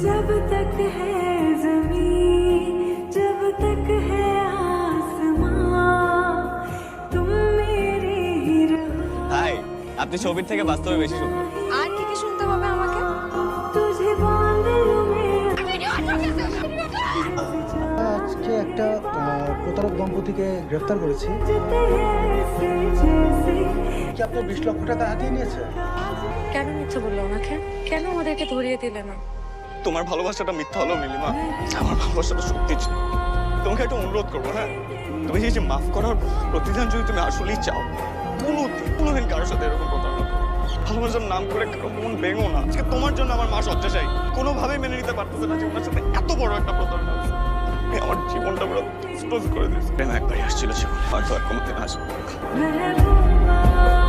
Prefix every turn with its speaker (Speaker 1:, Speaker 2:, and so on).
Speaker 1: जब तक है जमीन जब तक है आसमां तुम मेरे ही रहो
Speaker 2: হাই, আপনি ছবির থেকে বাস্তবে বেশি সুন্দর।
Speaker 3: আর কি কি শুনতে হবে আমাকে?
Speaker 1: तुझे बांध लूं मैं
Speaker 4: আজকে একটা প্রতারক দম্পতিকে গ্রেফতার করেছি।
Speaker 1: ऐसे जैसे
Speaker 4: কি আপনি 20 লক্ষ টাকা হাতিয়ে নিয়েছে?
Speaker 3: কেন মিথ্যা বললো ওনাকে? কেন আমাদেরকে ধরিয়ে দিলে না?
Speaker 2: তোমার ভালোবাসাটা মিথ্যা হলো নীলিমা, আমার ভালোবাসাটা সত্যি ছিল। তোমাকে একটা অনুরোধ করবো, হ্যাঁ, তুমি যে মাফ করার প্রতিদান যদি তুমি আসলেই চাও, কোনোদিন কারোর সাথে এরকম প্রতারণা করো না। ভালোবাসার নাম করে কারো মন ভেঙো না। আজকে তোমার জন্য আমার মা শয্যাশায়ী, কোনোভাবেই মেনে নিতে পারতেছে না যে ওনার সাথে এত বড় একটা প্রতারণা হচ্ছে। তুমি আমার জীবনটা পুরো তছনছ করে দিয়েছে। প্রেম একবারই আসছিল জীবনে, হয়তো আর কোনোদিন আসবে না।
Speaker 1: महबूबा